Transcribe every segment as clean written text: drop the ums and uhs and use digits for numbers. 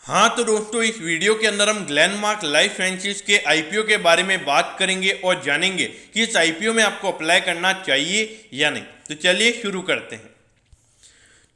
हाँ तो दोस्तों, इस वीडियो के अंदर हम ग्लेनमार्क लाइफ साइंसेज के आईपीओ के बारे में बात करेंगे और जानेंगे कि इस आईपीओ में आपको अप्लाई करना चाहिए या नहीं। तो चलिए शुरू करते हैं।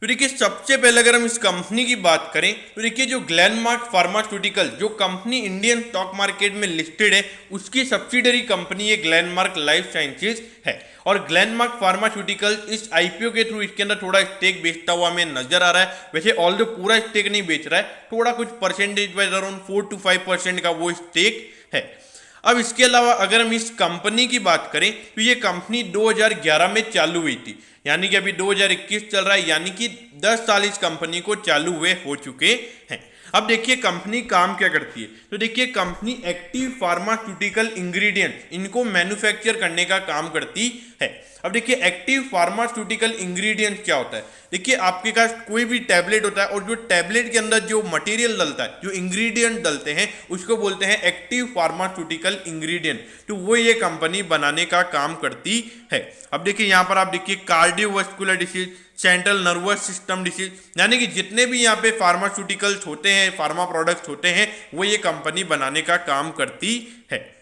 तो देखिए, सबसे पहले अगर हम इस कंपनी की बात करें तो देखिए, जो ग्लेनमार्क फार्मास्यूटिकल जो कंपनी इंडियन स्टॉक मार्केट में लिस्टेड है, उसकी सब्सिडरी कंपनी ये ग्लेनमार्क लाइफ साइंसेज है। और ग्लेनमार्क फार्मास्यूटिकल इस आईपीओ के थ्रू इसके अंदर थोड़ा स्टेक बेचता हुआ हमें नजर आ रहा है। वैसे ऑल दो पूरा स्टेक नहीं बेच रहा है, थोड़ा कुछ परसेंटेज वाइज अराउंड 4 to 5% का वो स्टेक है। अब इसके अलावा अगर हम इस कंपनी की बात करें तो ये कंपनी 2011 में चालू हुई थी, यानी कि अभी 2021 चल रहा है, यानी कि 10 साल इस कंपनी को चालू हुए हो चुके हैं। अब देखिए कंपनी काम क्या करती है। तो देखिए, कंपनी एक्टिव फार्मास्यूटिकल इंग्रेडिएंट्स इनको मैन्युफैक्चर करने का काम करती है। अब देखिए, एक्टिव फार्मास्यूटिकल इंग्रेडिएंट्स क्या होता है। देखिए, आपके पास कोई भी टैबलेट होता है और जो टैबलेट के अंदर जो मटेरियल डलता है, जो इंग्रेडिएंट डलते हैं, उसको बोलते हैं एक्टिव फार्मास्यूटिकल इंग्रेडिएंट। तो वो ये कंपनी बनाने का काम करती है। अब देखिए, यहाँ पर आप देखिए cardiovascular disease, central nervous system disease, यानी कि जितने भी यहाँ पे फार्मास्यूटिकल्स होते हैं, फार्मा प्रोडक्ट्स होते हैं, वो ये कंपनी बनाने का काम करती है।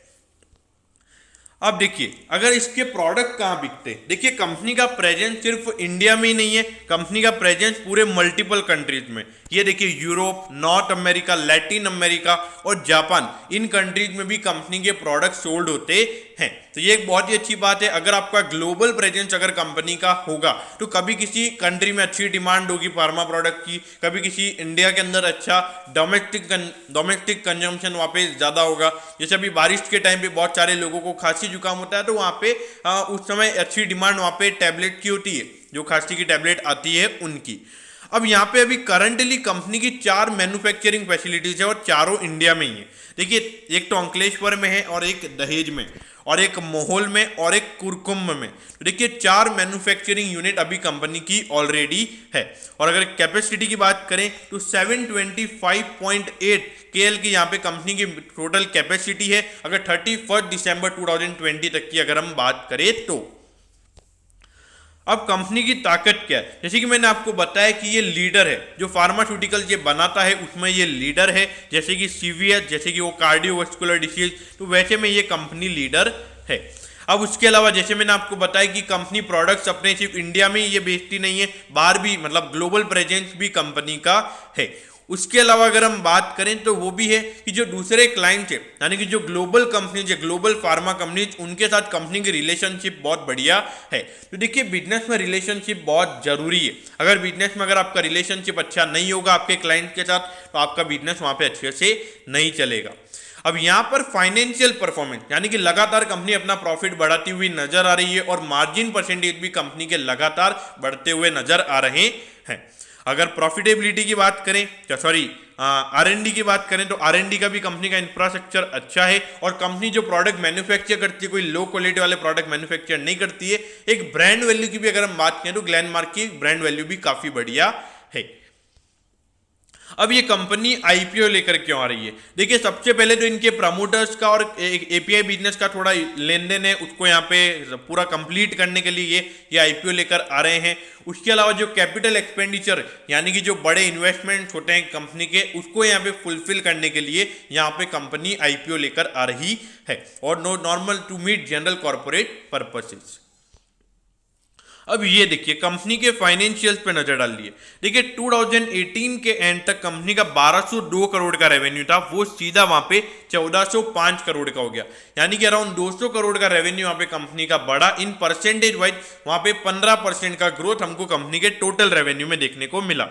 अब देखिए, अगर इसके प्रोडक्ट कहाँ बिकते हैं। देखिए, कंपनी का प्रेजेंस सिर्फ इंडिया में ही नहीं है, कंपनी का प्रेजेंस पूरे मल्टीपल कंट्रीज में। ये देखिए, Europe, north America, Latin America और जापान, इन कंट्रीज में भी कंपनी के प्रोडक्ट सोल्ड होते हैं। तो ये एक बहुत ही अच्छी बात है। अगर आपका ग्लोबल प्रेजेंस अगर कंपनी का होगा तो कभी किसी कंट्री में अच्छी डिमांड होगी फार्मा प्रोडक्ट की, कभी किसी इंडिया के अंदर अच्छा डोमेस्टिक कंजम्पशन वहाँ पे ज़्यादा होगा। जैसे अभी बारिश के टाइम पे बहुत सारे लोगों को खांसी जुकाम होता है, तो वहाँ पे उस समय अच्छी डिमांड वहाँ पे टैबलेट की होती है, जो खांसी की टैबलेट आती है उनकी। अब यहाँ पे अभी करंटली कंपनी की 4 मैन्युफैक्चरिंग फैसिलिटीज है और चारों इंडिया में ही है। देखिए, एक तो अंकलेश्वर में है और एक दहेज में और एक मोहोल में और एक कुरकुम में। तो देखिए, 4 मैन्युफैक्चरिंग यूनिट अभी कंपनी की ऑलरेडी है। और अगर कैपेसिटी की बात करें तो 725.8 केएल की यहाँ पे कंपनी की टोटल कैपेसिटी है, अगर 31 दिसंबर 2020 तक की अगर हम बात करें तो। अब कंपनी की ताकत क्या है, जैसे कि मैंने आपको बताया कि ये लीडर है, जो फार्मास्यूटिकल ये बनाता है उसमें ये लीडर है। जैसे कि सीवीएस, जैसे कि वो कार्डियोवास्कुलर डिसीज, तो वैसे में ये कंपनी लीडर है। अब उसके अलावा जैसे मैंने आपको बताया कि कंपनी प्रोडक्ट्स अपने सिर्फ इंडिया में ही ये बेचती नहीं है, बाहर भी, मतलब ग्लोबल प्रेजेंस भी कंपनी का है। उसके अलावा अगर हम बात करें तो वो भी है कि जो दूसरे क्लाइंट है, यानी कि जो ग्लोबल कंपनीज है, ग्लोबल फार्मा कंपनीज, उनके साथ कंपनी की रिलेशनशिप बहुत बढ़िया है। तो देखिए, बिजनेस में रिलेशनशिप बहुत जरूरी है। अगर बिजनेस में अगर आपका रिलेशनशिप अच्छा नहीं होगा आपके क्लाइंट के साथ, तो आपका बिजनेस वहां पे अच्छे से नहीं चलेगा। अब यहाँ पर फाइनेंशियल परफॉर्मेंस, यानी कि लगातार कंपनी अपना प्रॉफिट बढ़ाती हुई नजर आ रही है और मार्जिन परसेंटेज भी कंपनी के लगातार बढ़ते हुए नजर आ रहे हैं। अगर प्रॉफिटेबिलिटी की बात करें, आरएनडी की बात करें, तो आरएनडी का भी कंपनी का इंफ्रास्ट्रक्चर अच्छा है और कंपनी जो प्रोडक्ट मैन्युफैक्चर करती है, कोई लो क्वालिटी वाले प्रोडक्ट मैन्युफैक्चर नहीं करती है। एक ब्रांड वैल्यू की भी अगर हम बात करें तो ग्लेनमार्क की ब्रांड वैल्यू भी काफी बढ़िया है। अब ये कंपनी आईपीओ लेकर क्यों आ रही है। देखिए, सबसे पहले तो इनके प्रमोटर्स का और एपीआई बिजनेस का थोड़ा लेन देन है, उसको यहाँ पे पूरा कंप्लीट करने के लिए ये आईपीओ लेकर आ रहे हैं। उसके अलावा जो कैपिटल एक्सपेंडिचर, यानी कि जो बड़े इन्वेस्टमेंट होते हैं कंपनी के, उसको यहाँ पे फुलफिल करने के लिए यहाँ पे कंपनी आईपीओ लेकर आ रही है और normal to meet general corporate purposes. अब ये देखिए, कंपनी के फाइनेंशियल्स पे नजर डाल लिए। देखिए, 2018 के एंड तक कंपनी का 1202 करोड़ का रेवेन्यू था, वो सीधा वहां पे 1405 करोड़ का हो गया, यानी कि अराउंड 200 करोड़ का रेवेन्यू वहां पे कंपनी का बढ़ा। इन परसेंटेज वाइज वहां पे 15% का ग्रोथ हमको कंपनी के टोटल रेवेन्यू में देखने को मिला।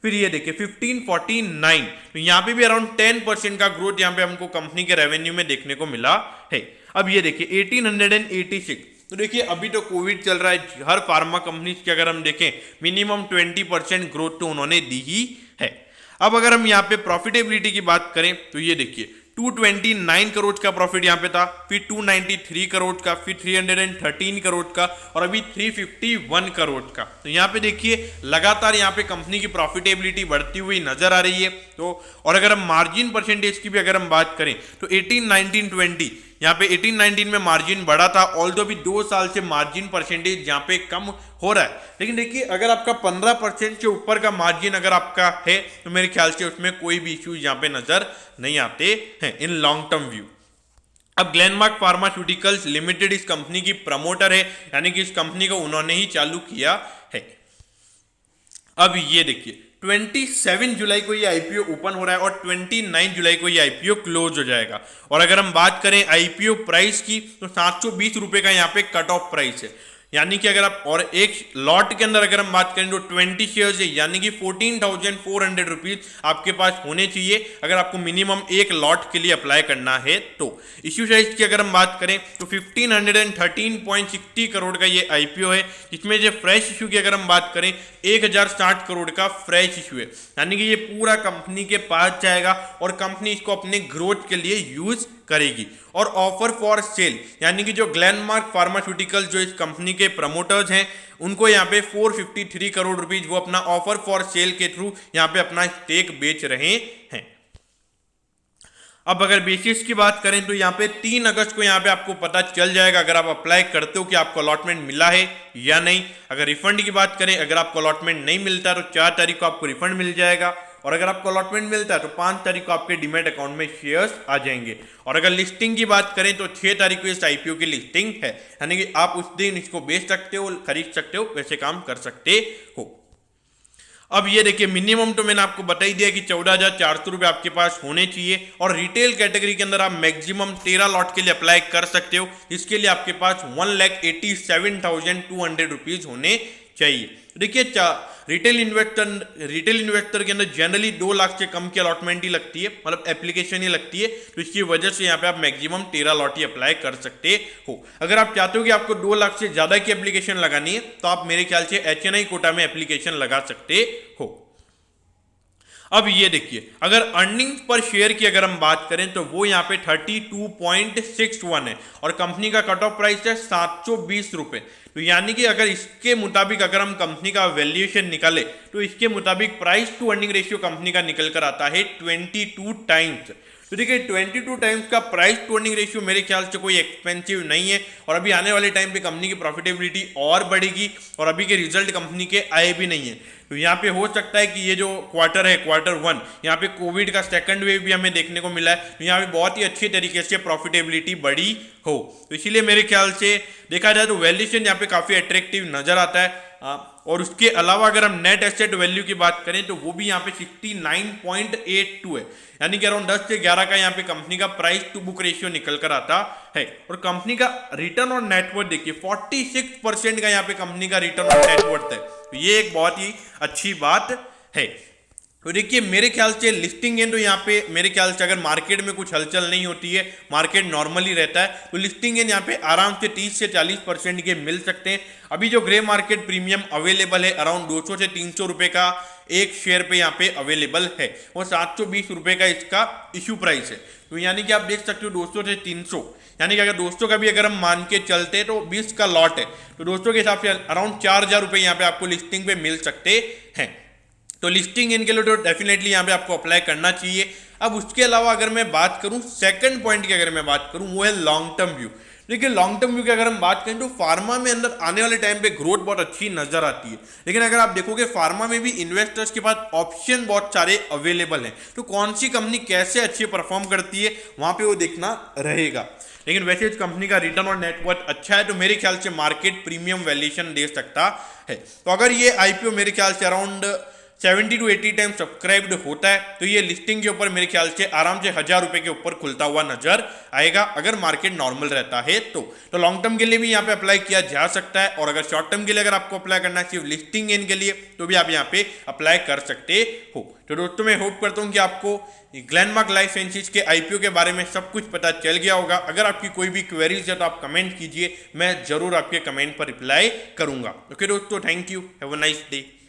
फिर ये देखिए 1549, तो यहाँ पे भी अराउंड 10% का ग्रोथ यहाँ पे हमको कंपनी के रेवेन्यू में देखने को मिला है। अब ये देखिए 1886, तो देखिए अभी तो कोविड चल रहा है, हर फार्मा कंपनी की अगर हम देखें मिनिमम 20% ग्रोथ तो उन्होंने दी ही है। अब अगर हम यहाँ पे प्रॉफिटेबिलिटी की बात करें तो ये देखिए 229 करोड़ का प्रॉफिट यहाँ पे था, फिर 293 करोड़ का, फिर 313 करोड़ का और अभी 351 करोड़ का। तो यहाँ पे देखिए लगातार यहाँ पे कंपनी की प्रॉफिटेबिलिटी बढ़ती हुई नजर आ रही है। तो और अगर हम मार्जिन परसेंटेज की भी अगर हम बात करें तो 18, 19, 20 यहाँ पे 18-19 में मार्जिन बढ़ा था, ऑल्दो भी 2 साल से मार्जिन परसेंटेज यहाँ पे कम हो रहा है। लेकिन देखिए अगर आपका 15% से ऊपर का मार्जिन अगर आपका है तो मेरे ख्याल से उसमें कोई भी इश्यूज यहाँ पे नजर नहीं आते हैं इन लॉन्ग टर्म व्यू। अब ग्लेनमार्क फार्मास्यूटिकल्स लिमिटेड इस कंपनी की प्रमोटर है, यानी कि इस कंपनी को उन्होंने ही चालू किया है। अब ये देखिए 27 जुलाई को ये आईपीओ ओपन हो रहा है और 29 जुलाई को ये आईपीओ क्लोज हो जाएगा। और अगर हम बात करें आईपीओ प्राइस की तो 720 रुपए का यहाँ पे कट ऑफ प्राइस है, यानी कि अगर आप और एक लॉट के अंदर अगर हम बात करें तो 20 शेयर्स है, यानी कि 14,400 रुपीज आपके पास होने चाहिए अगर आपको मिनिमम एक लॉट के लिए अप्लाई करना है तो। इश्यू साइज की अगर हम बात करें तो 1513.60 करोड़ का ये आईपीओ है, जिसमें जो फ्रेश इशू की अगर हम बात करें 1060 करोड़ का फ्रेश इशू है, यानी कि ये पूरा कंपनी के पास जाएगा और कंपनी इसको अपने ग्रोथ के लिए यूज करेगी। और ऑफर फॉर सेल, यानी कि जो ग्लेनमार्क फार्मास्यूटिकल जो इस कंपनी के प्रमोटर्स हैं उनको यहाँ पे 453 करोड़ रुपीज वो अपना ऑफर फॉर सेल के थ्रू यहाँ पे अपना स्टेक बेच रहे हैं। अब अगर बेसिस की बात करें तो यहाँ पे 3 अगस्त को यहाँ पे आपको पता चल जाएगा अगर आप अप्लाई करते हो कि आपको अलॉटमेंट मिला है या नहीं। अगर रिफंड की बात करें, अगर आपको अलॉटमेंट नहीं मिलता तो 4 तारीख को आपको रिफंड मिल जाएगा, और अगर आपको अलॉटमेंट मिलता है तो 5 तारीख को आपके डीमैट अकाउंट में शेयर्स आ जाएंगे। और अगर लिस्टिंग की बात करें तो 6 तारीख को इस आईपीओ की लिस्टिंग है, यानी कि आप उस दिन इसको बेच सकते हो, खरीद सकते हो, वैसे काम कर सकते हो। अब ये देखिए मिनिमम तो मैंने आपको बता ही दिया कि 14,400 रुपये आपके पास होने चाहिए, और रिटेल कैटेगरी के अंदर आप मैक्सिमम 13 लॉट के लिए अप्लाई कर सकते हो, जिसके लिए आपके पास 1,87,200 रुपीज होने चाहिए। देखिए रिटेल इन्वेस्टर के अंदर जनरली 2 लाख से कम की अलॉटमेंट ही लगती है, मतलब एप्लीकेशन ही लगती है, तो इसकी वजह से यहाँ पे आप मैक्सिमम 13 लॉट ही अप्लाई कर सकते हो। अगर आप चाहते हो कि आपको 2 लाख से ज्यादा की एप्लीकेशन लगानी है तो आप मेरे ख्याल से HNI कोटा में एप्लीकेशन लगा सकते हो। अब ये देखिए अगर अर्निंग्स पर शेयर की अगर हम बात करें तो वो यहाँ पे 32.61 है और कंपनी का कट ऑफ प्राइस है 720 रुपए। तो यानी कि अगर इसके मुताबिक अगर हम कंपनी का वैल्यूएशन निकाले तो इसके मुताबिक price to earning ratio company का निकल कर आता है 22 टाइम्स। तो देखिए 22 टाइम्स का प्राइस टू अर्निंग रेशियो मेरे ख्याल से कोई एक्सपेंसिव नहीं है, और अभी आने वाले टाइम पे कंपनी की प्रॉफिटेबिलिटी और बढ़ेगी, और अभी के रिजल्ट कंपनी के आए भी नहीं है। तो यहाँ पे हो सकता है कि ये जो क्वार्टर है Q1, यहाँ पे कोविड का सेकंड वेव भी हमें देखने को मिला है, तो यहाँ पे बहुत ही अच्छी तरीके से प्रॉफिटेबिलिटी बढ़ी हो। तो इसीलिए मेरे ख्याल से देखा जाए तो वैल्यूएशन यहाँ पे काफी अट्रैक्टिव नजर आता है। और उसके अलावा अगर हम नेट एसेट वैल्यू की बात करें तो वो भी यहाँ पे 69.82 है, यानी कि अराउंड 10 से 11 का यहाँ पे कंपनी का प्राइस टू बुक रेशियो निकल कर आता है। और कंपनी का रिटर्न ऑन नेटवर्थ देखिए 46% का यहाँ पे कंपनी का रिटर्न ऑन नेटवर्थ है, तो ये एक बहुत ही अच्छी बात है। तो देखिए मेरे ख्याल से लिस्टिंग है तो यहाँ पे मेरे ख्याल से अगर मार्केट में कुछ हलचल नहीं होती है, मार्केट नॉर्मली रहता है, तो लिस्टिंग है यहाँ पे आराम से 30 से 40% के मिल सकते हैं। अभी जो ग्रे मार्केट प्रीमियम अवेलेबल है अराउंड 200 से 300 रुपए का एक शेयर पे यहाँ पे अवेलेबल है, और 720 रुपए का इसका इशू प्राइस है। तो यानी कि आप देख सकते हो 200 से 300, यानी कि अगर 200 का भी अगर हम मान के चलते हैं तो 20 का लॉट है, तो 200 के हिसाब से अराउंड 4,000 रुपए यहाँ पे आपको लिस्टिंग पे मिल सकते हैं। तो लिस्टिंग इनके लिए तो डेफिनेटली यहाँ पे आपको अप्लाई करना चाहिए। अब उसके अलावा अगर मैं बात करूँ सेकंड पॉइंट की, अगर मैं बात करूँ वो है लॉन्ग टर्म व्यू। देखिए लॉन्ग टर्म व्यू की अगर हम बात करें तो फार्मा में अंदर आने वाले टाइम पे ग्रोथ बहुत अच्छी नजर आती है, लेकिन अगर आप देखोगे फार्मा में भी इन्वेस्टर्स के पास ऑप्शन बहुत सारे अवेलेबल हैं, तो कौन सी कंपनी कैसे अच्छी परफॉर्म करती है वहां पे वो देखना रहेगा। लेकिन वैसे इस कंपनी का रिटर्न ऑन नेटवर्थ अच्छा है, तो मेरे ख्याल से मार्केट प्रीमियम वैल्यूएशन दे सकता है। तो अगर ये आईपीओ मेरे ख्याल से अराउंड 70 to 80 टाइम सब्सक्राइब्ड होता है तो ये लिस्टिंग के ऊपर मेरे ख्याल से आराम से 1,000 रुपए के ऊपर खुलता हुआ नजर आएगा, अगर मार्केट नॉर्मल रहता है तो लॉन्ग टर्म के लिए भी यहाँ पे अप्लाई किया जा सकता है, और अगर शॉर्ट टर्म के लिए अगर आपको अप्लाई करना है सिर्फ लिस्टिंग इन के लिए तो भी आप यहाँ पे अप्लाई कर सकते हो। तो दोस्तों मैं होप करता हूँ कि आपको ग्लेनमार्क लाइफ साइंसेज के आईपीओ के बारे में सब कुछ पता चल गया होगा। अगर आपकी कोई भी क्वेरीज है तो आप कमेंट कीजिए, मैं जरूर आपके कमेंट पर रिप्लाई करूंगा। ओके दोस्तों, thank you, have a nice day.